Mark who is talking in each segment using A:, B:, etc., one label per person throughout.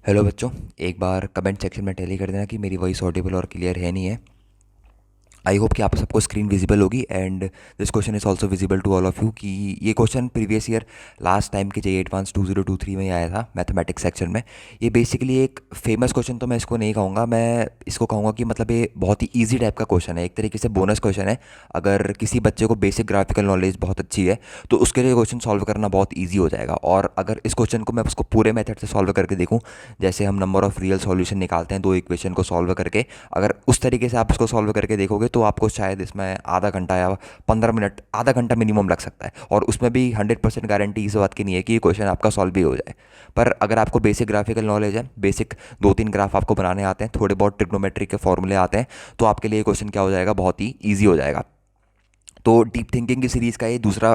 A: Hello बच्चों। एक बार comment section में टेली कर देना कि मेरी वॉइस ऑडिबल और क्लियर है नहीं है। आई होप कि आप सबको स्क्रीन विजिबल होगी and this question is also visible to all of you कि ये question previous year last time के जेईई एडवांस 2023 में ही आया था मैथमेटिक्स सेक्शन में। ये बेसिकली एक फेमस क्वेश्चन तो मैं इसको नहीं कहूँगा, मैं इसको कहूँगा कि मतलब ये बहुत ही ईजी टाइप का क्वेश्चन है, एक तरीके से बोनस क्वेश्चन है। अगर किसी बच्चे को बेसिक ग्राफिकल नॉलेज बहुत अच्छी है तो उसके लिए क्वेश्चन सॉल्व करना बहुत ईजी हो जाएगा। और अगर इस क्वेश्चन को मैं उसको पूरे मेथड से सॉल्व करके देखूँ, जैसे हम नंबर ऑफ रियल सॉल्यूशन निकालते हैं दो इक्वेशन को सॉल्व करके, अगर उस तरीके से आप इसको सॉल्व करके देखोगे तो आपको शायद इसमें आधा घंटा या 15 मिनट, आधा घंटा मिनिमम लग सकता है। और उसमें भी 100% गारंटी इस बात की नहीं है कि ये क्वेश्चन आपका सॉल्व भी हो जाए। पर अगर आपको बेसिक ग्राफिकल नॉलेज है, बेसिक 2-3 ग्राफ आपको बनाने आते हैं, थोड़े बहुत ट्रिग्नोमेट्री के फॉर्मूले आते हैं, तो आपके लिए ये क्वेश्चन क्या हो जाएगा, बहुत ही ईजी हो जाएगा। तो डीप थिंकिंग की सीरीज़ का ये दूसरा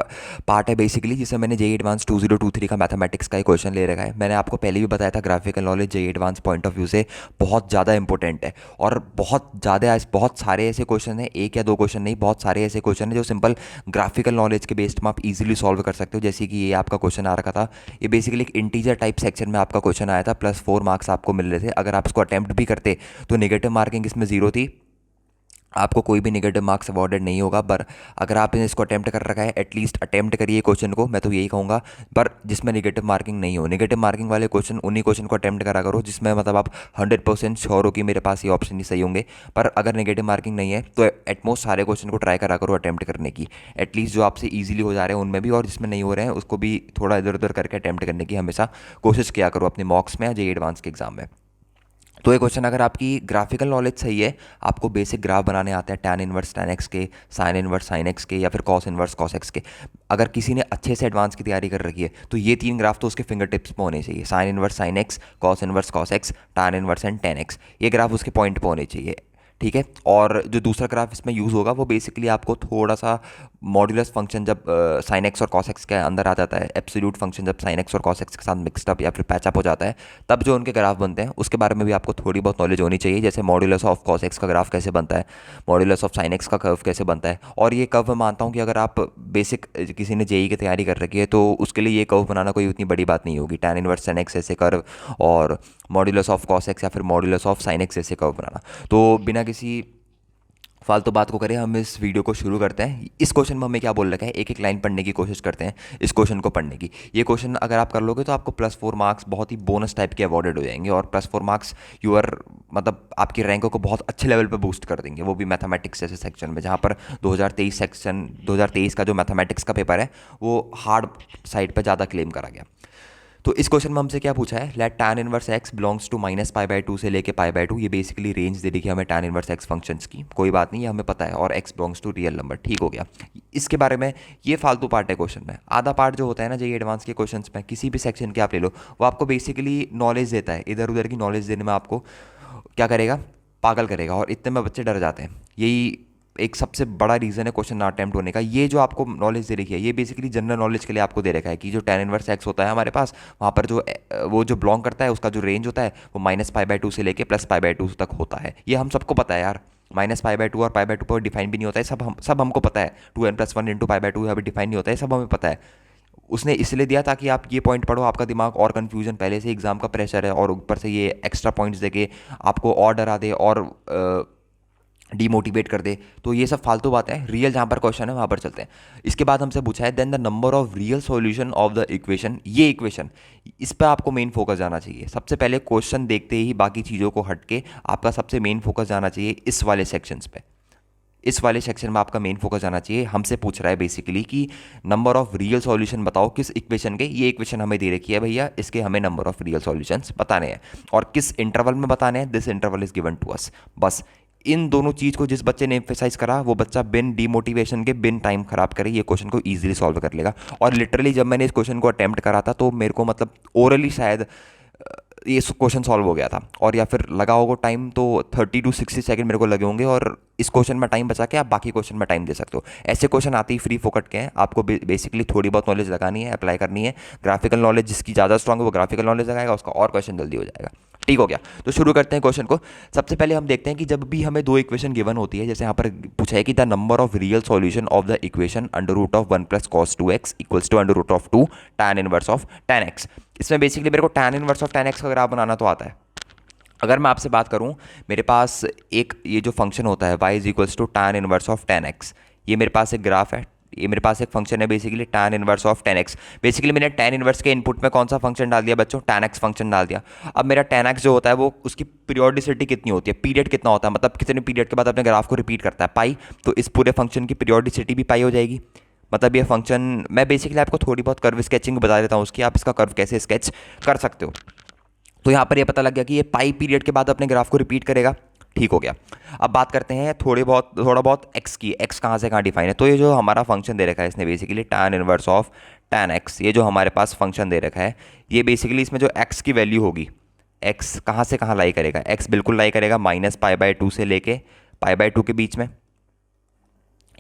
A: पार्ट है बेसिकली, जिसमें मैंने जेईई एडवांस 2023 का मैथमेटिक्स का एक क्वेश्चन ले रखा है। मैंने आपको पहले भी बताया था graphical knowledge JEE advance point of view से बहुत ज़्यादा इंपॉर्टेंट है। और बहुत सारे ऐसे क्वेश्चन हैं, एक या दो क्वेश्चन नहीं, बहुत सारे ऐसे क्वेश्चन हैं जो सिंपल ग्राफिकल नॉलेज के बेस्ड में आप इजीली सॉल्व कर सकते हो। जैसे कि ये आपका क्वेश्चन आ रखा था, ये बेसिकली एक इंटीजर टाइप सेक्शन में आपका क्वेश्चन आया था, +4 मार्क्स आपको मिल रहे थे। अगर आप इसको अटैम्प्ट भी करते तो नेगेटिव मार्किंग इसमें ज़ीरो थी, आपको कोई भी नेगेटिव मार्क्स अवॉर्डेड नहीं होगा। पर अगर आपने इसको अटैम्प्ट कर रखा है, एटलीस्ट अटैम्प्ट करिए क्वेश्चन को, मैं तो यही कहूँगा। पर जिसमें नेगेटिव मार्किंग नहीं हो, नेगेटिव मार्किंग वाले क्वेश्चन, उन्हीं क्वेश्चन को अटैम्प्ट करा करो जिसमें मतलब आप 100% श्योर हो कि मेरे पास ये ऑप्शन ही सही होंगे। पर अगर नेगेटिव मार्किंग नहीं है तो एटमोस्ट सारे क्वेश्चन को ट्राई करा करो अटैम्प्ट करने की, एटलीस्ट जो आपसे ईजिली हो जा रहे हैं उनमें भी, और जिसमें नहीं हो रहे हैं उसको भी थोड़ा इधर उधर करके अटैम्प्ट करने की हमेशा कोशिश किया करो अपने मॉक्स में या जेईई एडवांस के एग्जाम में। तो ये क्वेश्चन, अगर आपकी ग्राफिकल नॉलेज सही है, आपको बेसिक ग्राफ बनाने आते हैं टैन इनवर्स टैन एक्स के, साइन इनवर्स साइन एक्स के, या फिर कॉस इनवर्स कॉस एक्स के, अगर किसी ने अच्छे से एडवांस की तैयारी कर रखी है तो ये तीन ग्राफ तो उसके फिंगर टिप्स पे होने चाहिए। Sine inverse sine x, cos inverse cos x, tan inverse and tan x, ये ग्राफ उसके पॉइंट पे होने चाहिए। ठीक है। और जो दूसरा ग्राफ इसमें यूज़ होगा वो बेसिकली आपको थोड़ा सा मॉड्यूलस फंक्शन जब साइन एक्स और कॉस एक्स के अंदर आ जाता है, एब्सोल्यूट फंक्शन जब साइन एक्स और कॉस एक्स के साथ मिक्सड अप या फिर पैचअप हो जाता है, तब जो उनके ग्राफ बनते हैं उसके बारे में भी आपको थोड़ी बहुत नॉलेज होनी चाहिए। जैसे मॉड्यूलस ऑफ कॉस एक्स का ग्राफ कैसे बनता है, मॉड्यूलस ऑफ साइन एक्स का कर्व कैसे बनता है। और ये कर्व मैं मानता हूँ कि अगर आप बेसिक किसी ने जेई की तैयारी कर रखी है तो उसके लिए ये कर्व बनाना कोई उतनी बड़ी बात नहीं होगी। टैन इनवर्स साइन एक्स ऐसे कर्व और मॉड्यूलस ऑफ कॉस एक्स या फिर मॉड्यूलस ऑफ साइन एक्स ऐसे कर्व बनाना। तो बिना किसी फालतू बात को करें, हम इस वीडियो को शुरू करते हैं। इस क्वेश्चन में हमें क्या बोल रखा है, एक एक लाइन पढ़ने की कोशिश करते हैं इस क्वेश्चन को पढ़ने की। ये क्वेश्चन अगर आप कर लोगे तो आपको +4 मार्क्स बहुत ही बोनस टाइप के अवॉर्डेड हो जाएंगे, और +4 मार्क्स यूर मतलब आपकी रैंकों को बहुत अच्छे लेवल पे बूस्ट कर देंगे, वो भी मैथमेटिक्स जैसे सेक्शन में, जहाँ पर 2023 का जो मैथमेटिक्स का पेपर है वो हार्ड साइड पर ज़्यादा क्लेम करा गया। तो इस क्वेश्चन में हमसे क्या पूछा है, let tan inverse x belongs to -π/2 से लेके π/2। ये बेसिकली रेंज दे रही है हमें टैन इनवर्स एक्स फंक्शंस की, कोई बात नहीं, ये हमें पता है, और x belongs to real number, ठीक हो गया। इसके बारे में ये फालतू पार्ट है क्वेश्चन में। आधा पार्ट जो होता है ना जेईई एडवांस के क्वेश्चन में, किसी भी सेक्शन के आप ले लो, वो आपको बेसिकली नॉलेज देता है, इधर उधर की नॉलेज देने में आपको क्या करेगा, पागल करेगा, और इतने में बच्चे डर जाते हैं। यही एक सबसे बड़ा रीज़न है क्वेश्चन ना अटैम्प्ट होने का। ये जो आपको नॉलेज दे रखी है ये बेसिकली जनरल नॉलेज के लिए आपको दे रखा है कि जो टैन इनवर्स एक्स होता है हमारे पास, वहाँ पर जो वो जो बिलोंग करता है उसका जो रेंज होता है वो -π/2 से लेके +π/2 तक होता है। ये हम सबको पता है यार, -π/2 और π/2 पर डिफाइन भी नहीं होता है, सब हमको पता है। 2n+1 इंटू π/2 अभी डिफाइन नहीं होता है, सब हमें पता है। उसने इसलिए दिया ताकि आप ये पॉइंट पढ़ो, आपका दिमाग और कन्फ्यूजन, पहले से एग्जाम का प्रेशर है और ऊपर से ये एक्स्ट्रा पॉइंट्स देके आपको और डरा दे और डीमोटिवेट कर दे। तो ये सब फालतू बात है, रियल जहाँ पर क्वेश्चन है वहाँ पर चलते हैं। इसके बाद हमसे पूछा है then the number of real solution of the equation. ये इक्वेशन, इस पर आपको मेन फोकस जाना चाहिए। सबसे पहले क्वेश्चन देखते ही बाकी चीज़ों को हट के आपका सबसे मेन फोकस जाना चाहिए इस वाले सेक्शंस पे। इस वाले सेक्शन में आपका मेन फोकस जाना चाहिए। हमसे पूछ रहा है बेसिकली कि नंबर ऑफ रियल सॉल्यूशन बताओ किस इक्वेशन के। ये इक्वेशन हमें दे रखी है भैया, इसके हमें नंबर ऑफ रियल सॉल्यूशंस बताने हैं और किस इंटरवल में बताने हैं। This interval is given to us. बस इन दोनों चीज़ को जिस बच्चे ने एम्फेसाइज करा वो बच्चा बिन डीमोटिवेशन के, बिन टाइम खराब करे, ये क्वेश्चन को इजीली सॉल्व कर लेगा। और लिटरली जब मैंने इस क्वेश्चन को अटेम्प्ट करा था तो मेरे को मतलब ओरली शायद ये क्वेश्चन सॉल्व हो गया था, और या फिर लगा होगा टाइम तो 30 to 60 सेकंड मेरे को लगे होंगे। और इस क्वेश्चन में टाइम बचा के आप बाकी क्वेश्चन में टाइम दे सकते हो। ऐसे क्वेश्चन आते ही फ्री फोकट के हैं, आपको बेसिकली थोड़ी बहुत नॉलेज लगानी है, अप्लाई करनी है। ग्राफिकल नॉलेज जिसकी ज़्यादा स्ट्रांग है वो ग्राफिकल नॉलेज लगाएगा, उसका और क्वेश्चन जल्दी हो जाएगा। ठीक हो गया। तो शुरू करते हैं क्वेश्चन को। सबसे पहले हम देखते हैं कि जब भी हमें दो इक्वेशन गिवन होती है, जैसे यहाँ पर पूछा है कि the number of real solution of the equation √(1 + cos 2x) = √2 tan inverse of tan x। इसमें बेसिकली मेरे को tan inverse of tan x का ग्राफ बनाना तो आता है। अगर मैं आपसे बात करूं, मेरे पास एक ये जो फंक्शन होता है y is equals to tan inverse of tan x, ये मेरे पास एक ग्राफ है, ये मेरे पास एक फंक्शन है basically tan inverse of tan x। Basically मैंने tan इनवर्स के इनपुट में कौन सा फंक्शन डाल दिया बच्चों, tan x फंक्शन डाल दिया। अब मेरा tan x जो होता है वो उसकी पीरियोडिसिटी कितनी होती है, पीरियड कितना होता है, मतलब कितने पीरियड के बाद अपने ग्राफ को रिपीट करता है, पाई। तो इस पूरे फंक्शन की पीरियोडिसिटी भी पाई हो जाएगी। मतलब ये फंक्शन, मैं बेसिकली आपको थोड़ी बहुत कर्व स्केचिंग बता देता हूँ उसकी, आप इसका कर्व कैसे स्केच कर सकते हो। तो यहाँ पर ये पता लग गया कि ये पाई पीरियड के बाद अपने ग्राफ को रिपीट करेगा। ठीक हो गया। अब बात करते हैं थोड़ा बहुत एक्स की। एक्स कहाँ से कहाँ डिफाइन है, तो ये जो हमारा फंक्शन दे रखा है इसने basically tan inverse of tan x, ये जो हमारे पास फंक्शन दे रखा है, ये बेसिकली इसमें जो x की वैल्यू होगी, x कहाँ से कहाँ लाई करेगा, x बिल्कुल लाई करेगा -π/2 से लेके π/2 के बीच में।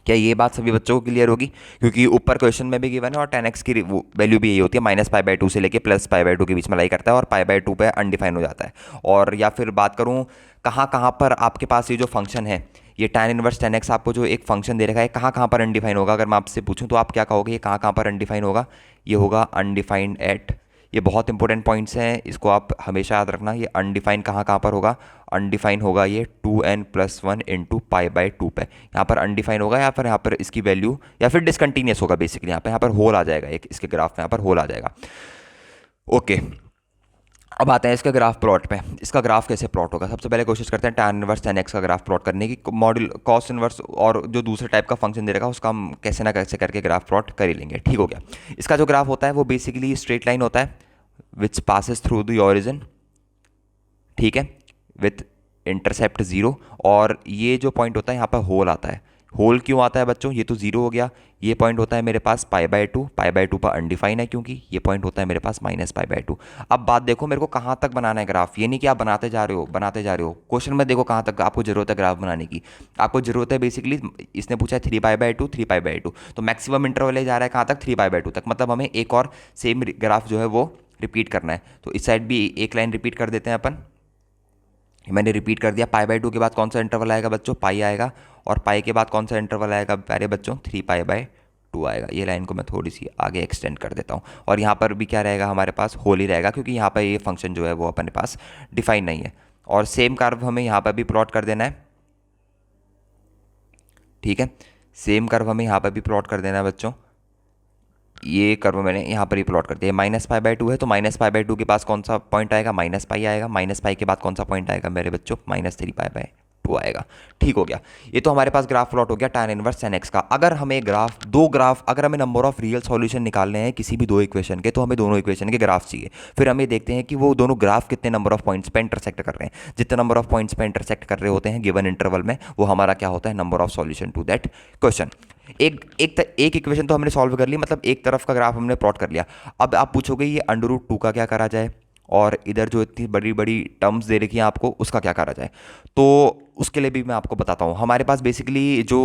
A: क्या ये बात सभी बच्चों को क्लियर होगी, क्योंकि ऊपर क्वेश्चन में भी गिवन है और tan x की वैल्यू भी यही होती है, -π/2 से लेके +π/2 के बीच में लाई करता है और π/2 पे अनडिफाइन हो जाता है। और या फिर बात करूँ कहाँ कहाँ पर आपके पास ये जो फंक्शन है, ये tan इनवर्स tan x आपको जो एक फंक्शन दे रखा है, कहाँ कहाँ पर अनडिफाइन होगा, अगर मैं आपसे पूछूं तो आप क्या कहोगे, ये कहाँ कहाँ पर अनडिफाइन होगा, ये होगा अनडिफाइंड एट, ये बहुत इंपॉर्टेंट पॉइंट्स हैं, इसको आप हमेशा याद रखना। ये अनडिफाइन कहाँ कहाँ पर होगा, अनडिफाइन होगा ये 2n+1 इंटू π/2 पे, यहाँ पर अनडिफाइन होगा, या फिर यहाँ पर इसकी वैल्यू, या फिर डिसकंटिन्यूस होगा बेसिकली, यहाँ पर होल आ जाएगा एक, इसके ग्राफ में यहाँ पर होल आ जाएगा। ओके, अब आते हैं इसके ग्राफ प्लॉट पे। इसका ग्राफ कैसे प्लॉट होगा, सबसे पहले कोशिश करते हैं tan इनवर्स tan x का ग्राफ प्लॉट करने की। मॉडल कॉस इनवर्स और जो दूसरे टाइप का फंक्शन दे रखा है उसका हम कैसे ना कैसे करके ग्राफ प्लॉट कर ही लेंगे। ठीक हो गया। इसका जो ग्राफ होता है वो बेसिकली स्ट्रेट लाइन होता है which passes through the origin, ठीक है, विथ इंटरसेप्ट 0। और ये जो पॉइंट होता है यहाँ पर होल आता है। होल क्यों आता है बच्चों, ये तो 0 हो गया। ये पॉइंट होता है मेरे पास π/2, π/2 पर अनडिफाइन है क्योंकि ये पॉइंट होता है मेरे पास -π/2। अब बात देखो, मेरे को कहाँ तक बनाना है ग्राफ, ये नहीं कि आप बनाते जा रहे हो। क्वेश्चन में देखो कहाँ तक आपको जरूरत है ग्राफ बनाने की। आपको जरूरत है बेसिकली, इसने पूछा है 3π/2 3π/2, तो मैक्सिमम इंटरवल जा रहा है कहाँ तक, 3π/2 तक। मतलब हमें एक और सेम ग्राफ जो है वो रिपीट करना है। तो इस साइड भी एक लाइन रिपीट कर देते हैं अपन। मैंने रिपीट कर दिया। π/2 के बाद कौन सा इंटरवल आएगा बच्चों, पाई आएगा, और पाई के बाद कौन सा इंटरवल आएगा प्यारे बच्चों, 3π/2 आएगा। ये लाइन को मैं थोड़ी सी आगे एक्सटेंड कर देता हूँ। और यहाँ पर भी क्या रहेगा हमारे पास, होल ही रहेगा, क्योंकि यहाँ पर ये फंक्शन जो है वो अपने पास डिफाइन नहीं है। और सेम कर्व हमें यहाँ पर भी प्लॉट कर देना है, ठीक है, सेम कर्व हमें यहाँ पर भी प्लॉट कर देना है बच्चों। ये कर्व मैंने यहाँ पर ही प्लॉट कर दिया। -π/2 है तो -π/2 के पास कौन सा पॉइंट आएगा, -π आएगा। -π के बाद कौन सा पॉइंट आएगा मेरे बच्चों, -3π/2 आएगा। ठीक हो गया। ये तो हमारे पास ग्राफ प्लॉट हो गया tan इनवर्स tan x का। अगर हमें अगर हमें नंबर ऑफ रियल सॉल्यूशन निकालने हैं किसी भी दो इक्वेशन के, तो हमें दोनों इक्वेशन के ग्राफ चाहिए। फिर हम ये देखते हैं कि वो दोनों ग्राफ कितने नंबर ऑफ पॉइंट्स पे इंटरसेक्ट कर रहे हैं। जितने नंबर ऑफ पॉइंट्स पे इंटरसेक्ट कर रहे होते हैं गिवन इंटरवल में, वो हमारा क्या होता है, number of solution to that question. एक इक्वेशन तो हमने सॉल्व कर ली, मतलब एक तरफ का ग्राफ हमने प्लॉट कर लिया। अब आप पूछोगे ये √2 का क्या करा जाए, और इधर जो इतनी बड़ी बड़ी टर्म्स दे रखी हैं आपको, उसका क्या करा जाए। तो उसके लिए भी मैं आपको बताता हूँ। हमारे पास बेसिकली जो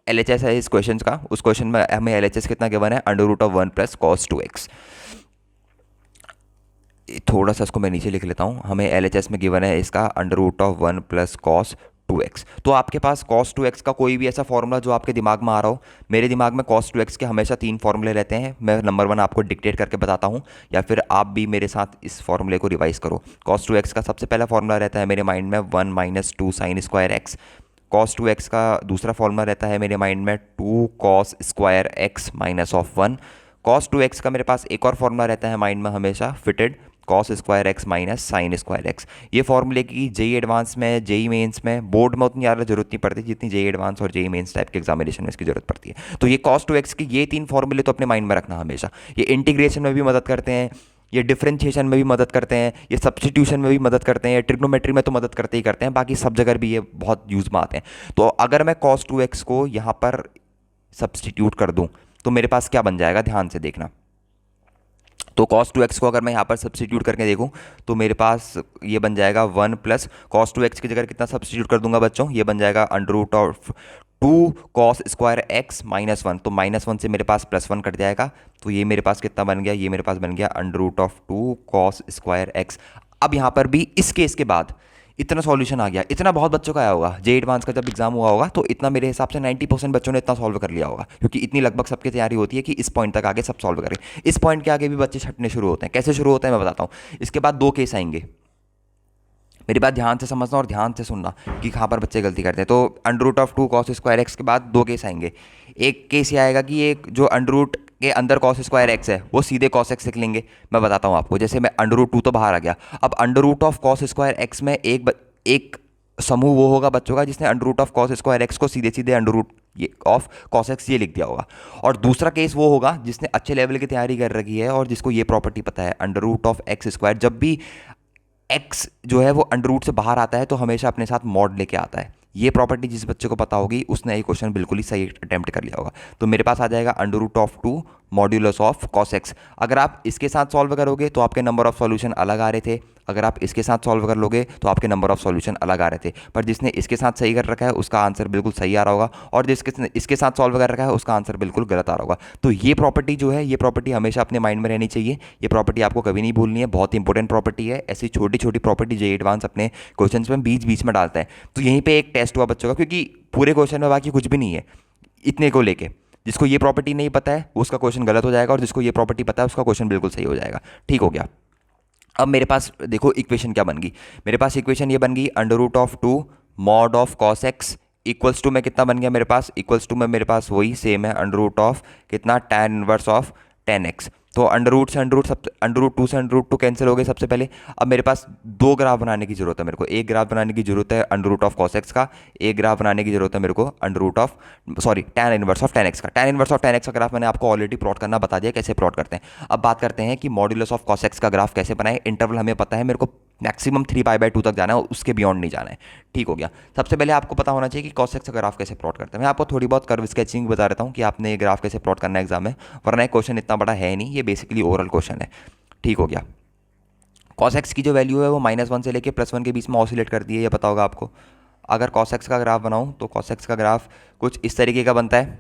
A: LHS है इस क्वेश्चन का, उस क्वेश्चन में हमें LHS कितना गिवन है, √1 + cos 2x। थोड़ा सा इसको मैं नीचे लिख लेता हूँ। हमें LHS में गिवन है इसका √1 + cos 2x। तो आपके पास cos 2x का कोई भी ऐसा फॉर्मूला जो आपके दिमाग में आ रहा हो। मेरे दिमाग में cos 2x के हमेशा 3 फॉर्मूले रहते हैं। मैं नंबर 1 आपको डिक्टेट करके बताता हूँ, या फिर आप भी मेरे साथ इस फॉर्मूले को रिवाइज करो। cos 2x का सबसे पहला फॉर्मूला रहता है मेरे माइंड में 1 - 2 sin square x। cos 2x का दूसरा फॉर्मूला रहता है मेरे माइंड में 2 cos square x -1। cos 2x का मेरे पास एक और फॉर्मूला रहता है माइंड में हमेशा, fitted cos square x - sin square x। ये फॉर्मूले की जेई एडवांस में, जेई मेंस में, बोर्ड में उतनी ज़्यादा जरूरत नहीं पड़ती जितनी जेई एडवांस और जेई मेंस टाइप के एग्जामिनेशन में इसकी जरूरत पड़ती है। तो ये cos 2x की ये 3 फॉर्मूले तो अपने माइंड में रखना हमेशा। ये इंटीग्रेशन में भी मदद करते हैं, ये डिफरेंशिएशन में भी मदद करते हैं, ये सब्स्टिट्यूशन में भी मदद करते हैं, ट्रिग्नोमेट्री में तो मदद करते ही करते हैं, बाकी सब जगह भी ये बहुत यूज़ में आते हैं। तो अगर मैं cos 2x को यहाँ पर सब्स्टिट्यूट कर दूँ तो मेरे पास क्या बन जाएगा, ध्यान से देखना। तो cos 2x को अगर मैं यहाँ पर सब्स्टिट्यूट करके देखूँ तो मेरे पास ये बन जाएगा 1 + cos 2x की जगह कितना सब्स्टिट्यूट कर दूंगा बच्चों, ये बन जाएगा √2 cos स्क्वायर x -1। तो -1 से मेरे पास +1 कट जाएगा, तो ये मेरे पास कितना बन गया, ये मेरे पास बन गया √2 cos स्क्वायर x। अब यहाँ पर भी इस केस के बाद इतना सॉल्यूशन आ गया। इतना बहुत बच्चों का आया होगा, जे एडवांस का जब एग्जाम हुआ होगा तो इतना मेरे हिसाब से 90% बच्चों ने इतना सॉल्व कर लिया होगा, क्योंकि इतनी लगभग सबकी तैयारी होती है कि इस पॉइंट तक आगे सब सॉल्व करें। इस पॉइंट के आगे भी बच्चे छटने शुरू होते हैं। कैसे शुरू होते हैं मैं बताता हूँ। इसके बाद दो केस आएंगे, मेरी बात ध्यान से समझना और ध्यान से सुनना कि कहाँ पर बच्चे गलती करते हैं। तो under root of 2 cos square x के बाद दो केस आएंगे। एक केस ये आएगा कि एक जो अंडर रूट के अंदर कॉस स्क्वायर एक्स है वो सीधे कॉस एक्स लिख लेंगे। मैं बताता हूँ आपको, जैसे मैं अंडर रूट 2 तो बाहर आ गया, अब under root of cos square x में एक समूह वो होगा बच्चों का जिसने under root of cos square x को सीधे सीधे अंडर रूट ये ऑफ कॉस एक्स ये लिख दिया होगा। और दूसरा केस वो होगा जिसने अच्छे लेवल की तैयारी कर रखी है और जिसको ये प्रॉपर्टी पता है, under root of x square जब भी एक्स जो है वो अंडर रूट से बाहर आता है तो हमेशा अपने साथ मॉड लेके आता है। ये प्रॉपर्टी जिस बच्चे को पता होगी उसने ये क्वेश्चन बिल्कुल ही सही अटेम्प्ट कर लिया होगा। तो मेरे पास आ जाएगा under root of 2 modulus of cos x. अगर आप इसके साथ सॉल्व करोगे तो आपके नंबर ऑफ सॉल्यूशन अलग आ रहे थे, अगर आप इसके साथ सॉल्व कर लोगे तो आपके नंबर ऑफ सॉल्यूशन अलग आ रहे थे। पर जिसने इसके साथ सही कर रखा है उसका आंसर बिल्कुल सही आ रहा होगा, और जिसके इसके साथ सॉल्व कर रखा है उसका आंसर बिल्कुल गलत आ रहा होगा। तो ये प्रॉपर्टी जो है, ये प्रॉपर्टी हमेशा अपने माइंड में रहनी चाहिए। ये प्रॉपर्टी आपको कभी नहीं भूलनी है, बहुत इंपॉर्टेंट प्रॉपर्टी है। ऐसी छोटी छोटी प्रॉपर्टी जे एडवांस अपने क्वेश्चन में बीच बीच में डालता है। तो यहीं पर एक टेस्ट हुआ बच्चों का, क्योंकि पूरे क्वेश्चन में बाकी कुछ भी नहीं है इतने को लेके। जिसको ये प्रॉपर्टी नहीं पता है उसका क्वेश्चन गलत हो जाएगा, और जिसको ये प्रॉपर्टी पता है उसका क्वेश्चन बिल्कुल सही हो जाएगा। ठीक हो गया। अब मेरे पास देखो इक्वेशन क्या बन गई। मेरे पास इक्वेशन ये बन गई under root of 2 mod of cos x equals to में कितना बन गया मेरे पास, इक्वल्स टू में मेरे पास वही सेम है अंडर रूट ऑफ कितना tan इनवर्स ऑफ 10x। तो अंडर रूट से अंडर रूट सब अंडर रूट 2 से अंडर रूट 2 कैंसिल हो गए सबसे पहले। अब मेरे पास दो ग्राफ बनाने की जरूरत है, मेरे को एक ग्राफ बनाने की जरूरत है under root of cos x का, एक ग्राफ बनाने की जरूरत है मेरे को under root of tan inverse of 10x का। tan इनवर्स ऑफ 10x का ग्राफ मैंने आपको ऑलरेडी प्लॉट करना बता दिया कैसे प्लॉट करते हैं। अब बात करते हैं कि मॉड्यूलस ऑफ कॉस एक्स का ग्राफ कैसे बनाए। इंटरवल हमें पता है, मेरे को मैक्सिमम 3π/2 तक जाना है, उसके बियॉन्ड नहीं जाना है। ठीक हो गया। सबसे पहले आपको पता होना चाहिए कि कॉस एक्स का ग्राफ कैसे प्लॉट करते हैं। मैं आपको थोड़ी बहुत कर्व स्केचिंग बता देता हूँ कि आपने ये ग्राफ कैसे प्लॉट करना है एग्जाम में, वरना एक क्वेश्चन इतना बड़ा है नहीं, ये बेसिकली ओरल क्वेश्चन है। ठीक हो गया। कॉस एक्स की जो वैल्यू है वो -1 से लेकर +1 के बीच में ऑसिलेट करती है, ये पता होगा आपको। अगर कॉस एक्स का ग्राफ बनाऊँ तो कॉस एक्स का ग्राफ कुछ इस तरीके का बनता है,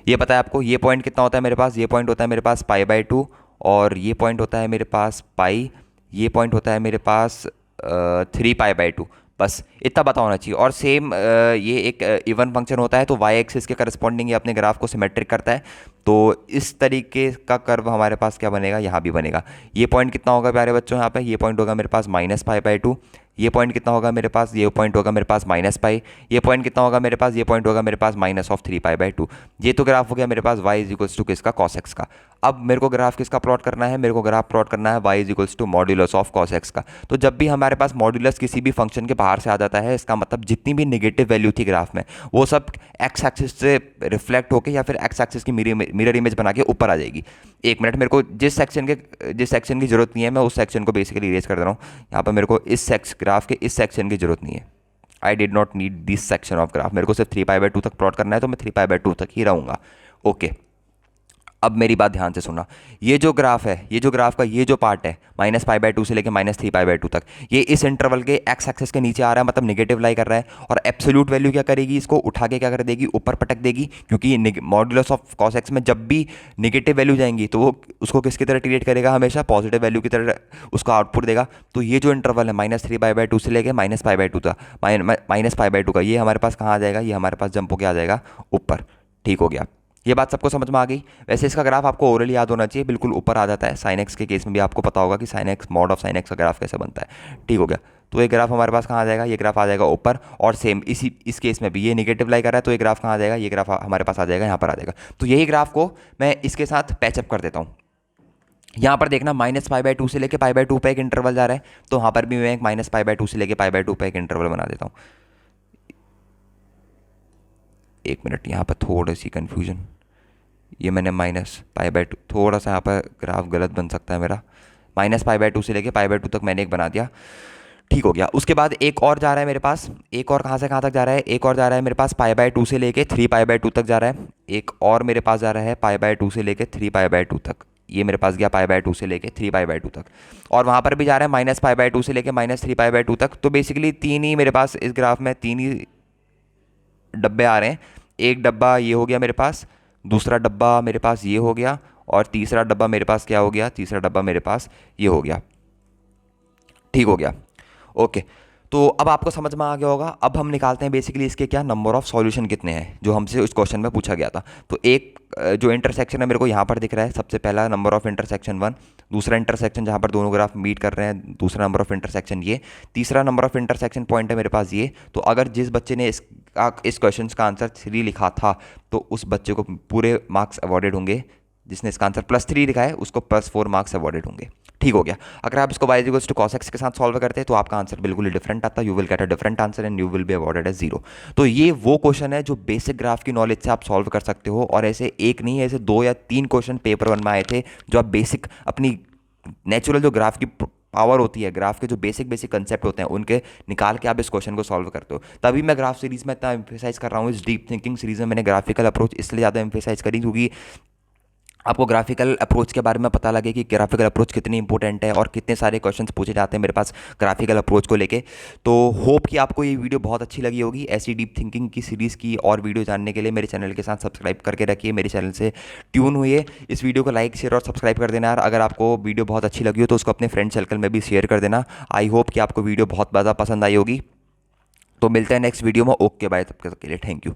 A: ये पता है आपको। ये पॉइंट कितना होता है मेरे पास, ये पॉइंट होता है मेरे पास π/2, और ये पॉइंट होता है मेरे पास पाई, ये पॉइंट होता है मेरे पास 3π/2। बस इतना पता होना चाहिए। और सेम ये एक इवन फंक्शन होता है, तो वाई एक्सिस के करस्पॉन्डिंग ये अपने ग्राफ को सिमेट्रिक करता है। तो इस तरीके का कर्व हमारे पास क्या बनेगा, यहाँ भी बनेगा। ये पॉइंट कितना होगा प्यारे बच्चों यहाँ पे, ये पॉइंट होगा मेरे पास -π/2, ये पॉइंट कितना होगा मेरे पास, ये पॉइंट होगा मेरे पास -π, ये पॉइंट कितना होगा मेरे पास, ये पॉइंट होगा मेरे पास -3π/2। ये तो ग्राफ हो गया मेरे पास y = किसका, कॉस एक्स का। अब मेरे को ग्राफ किसका प्लॉट करना है, मेरे को ग्राफ प्लॉट करना है y = modulus of cos x का। तो जब भी हमारे पास मॉड्यूलस किसी भी फंक्शन के बाहर से आ जाता है, इसका मतलब जितनी भी नेगेटिव वैल्यू थी ग्राफ में वो सब एक्स एक्सिस से रिफ्लेक्ट होकर या फिर एक्स एक्सिस की मिरर इमेज बना के ऊपर आ जाएगी। एक मिनट, मेरे को जिस सेक्शन की जरूरत नहीं है मैं उस सेक्शन को बेसिकली इरेज कर दे रहा हूँ। यहाँ पर मेरे को इस ग्राफ के इस सेक्शन की जरूरत नहीं है। I did not need this section of graph. मेरे को सिर्फ 3π/2 तक प्लॉट करना है, तो मैं 3π/2 तक ही रहूँगा। ओके, अब मेरी बात ध्यान से सुनना। ये जो ग्राफ है, ये जो ग्राफ का ये जो पार्ट है -π/2 से लेकर -3π/2 तक, ये इस इंटरवल के एक्स एक्सिस के नीचे आ रहा है, मतलब नेगेटिव लाई कर रहा है। और एब्सोल्यूट वैल्यू क्या करेगी, इसको उठा के क्या कर देगी, ऊपर पटक देगी। क्योंकि मॉड्यूलस ऑफ कॉस एक्स में जब भी नेगेटिव वैल्यू जाएंगी तो वो उसको किसकी तरह ट्रीट करेगा, हमेशा पॉजिटिव वैल्यू की तरह उसका आउटपुट देगा। तो ये जो इंटरवल है -3π/2 से लेकर -π/2 तक, -π/2 का, ये हमारे पास कहाँ आ जाएगा, ये हमारे पास जंप होकर आ जाएगा ऊपर। ठीक हो गया। ये बात सबको समझ में आ गई। वैसे इसका ग्राफ आपको ओरली याद होना चाहिए, बिल्कुल ऊपर आ जाता है। साइन एक्स के केस में भी आपको पता होगा कि sine x mod of sine x का ग्राफ कैसे बनता है। ठीक हो गया। तो ये ग्राफ हमारे पास कहाँ आ जाएगा, ये ग्राफ आ जाएगा ऊपर। और सेम इस केस में भी ये नेगेटिव लाई कर रहा है, तो ये ग्राफ कहाँ आ जाएगा, ये ग्राफ हमारे पास आ जाएगा, यहाँ पर आ जाएगा। तो यही ग्राफ को मैं इसके साथ पैचअप कर देता हूँ। यहाँ पर देखना -π/2 से लेकर π/2 पे एक इंटरवल जा रहा है, तो वहाँ पर भी मैं एक -π/2 से लेकर π/2 पे एक इंटरवल बना देता हूँ। एक मिनट, यहाँ पर थोड़ी सी कन्फ्यूजन, ये मैंने -π/2, थोड़ा सा यहाँ पर ग्राफ गलत बन सकता है मेरा। -π/2 से लेके π/2 तक मैंने एक बना दिया। ठीक हो गया। उसके बाद एक और जा रहा है मेरे पास, एक और कहाँ से कहाँ तक जा रहा है, एक और जा रहा है मेरे पास π/2 से लेके 3π/2 तक जा रहा है। एक और मेरे पास जा रहा है π/2 से लेके 3π/2 तक। ये मेरे पास गया π/2 से लेके 3π/2 तक। और वहाँ पर भी जा रहा है -π/2 से लेके -3π/2 तक। तो बेसिकली तीन ही मेरे पास इस ग्राफ में तीन ही डब्बे आ रहे हैं। एक डब्बा ये हो गया मेरे पास, दूसरा डब्बा मेरे पास ये हो गया, और तीसरा डब्बा मेरे पास क्या हो गया, तीसरा डब्बा मेरे पास ये हो गया। ठीक हो गया। ओके, तो अब आपको समझ में आ गया होगा। अब हम निकालते हैं बेसिकली इसके क्या नंबर ऑफ सॉल्यूशन कितने हैं जो हमसे उस क्वेश्चन में पूछा गया था। तो एक जो इंटरसेक्शन है मेरे को यहाँ पर दिख रहा है, सबसे पहला नंबर ऑफ इंटरसेक्शन 1, दूसरा इंटरसेक्शन जहाँ पर दोनों ग्राफ मीट कर रहे हैं, दूसरा नंबर ऑफ इंटरसेक्शन ये, तीसरा नंबर ऑफ इंटरसेक्शन पॉइंट है मेरे पास ये। तो अगर जिस बच्चे ने इस क्वेश्चन का आंसर 3 लिखा था तो उस बच्चे को पूरे मार्क्स अवॉर्डेड होंगे, जिसने इसका आंसर +3 लिखा है उसको +4 मार्क्स अवॉर्डेड होंगे। ठीक हो गया। अगर आप इसको y equals to cos x के साथ सॉल्व करते हैं तो आपका आंसर बिल्कुल ही डिफरेंट आता, you will get a different answer and you will be awarded as 0। तो ये वो क्वेश्चन है जो बेसिक ग्राफ की नॉलेज से आप सॉल्व कर सकते हो, और ऐसे एक नहीं, ऐसे 2 या 3 क्वेश्चन पेपर 1 में आए थे जो आप बेसिक अपनी नेचुरल जो ग्राफ की पावर होती है, ग्राफ के जो बेसिक बेसिक कंसेप्ट होते हैं उनके निकाल के आप इस क्वेश्चन को सॉल्व करते हो। तभी मैं ग्राफ सीरीज में इतना एम्फेसाइज कर रहा हूँ। इस डीप थिंकिंग सीरीज में मैंने ग्राफिकल अप्रोच इसलिए ज़्यादा एम्फेसाइज करी क्योंकि आपको ग्राफिकल अप्रोच के बारे में पता लगे कि ग्राफिकल अप्रोच कितनी इंपॉर्टेंट है और कितने सारे क्वेश्चंस पूछे जाते हैं मेरे पास ग्राफिकल अप्रोच को लेके। तो होप कि आपको ये वीडियो बहुत अच्छी लगी होगी। ऐसी डीप थिंकिंग की सीरीज़ की और वीडियो जानने के लिए मेरे चैनल के साथ सब्सक्राइब करके रखिए, मेरे चैनल से ट्यून हुई। इस वीडियो को लाइक शेयर और सब्सक्राइब कर देना यार। अगर आपको वीडियो बहुत अच्छी लगी हो तो उसको अपने फ्रेंड सर्कल में भी शेयर कर देना। आई होप कि आपको वीडियो बहुत ज़्यादा पसंद आई होगी। तो मिलते हैं नेक्स्ट वीडियो में। ओके बाय, तब तक के लिए थैंक यू।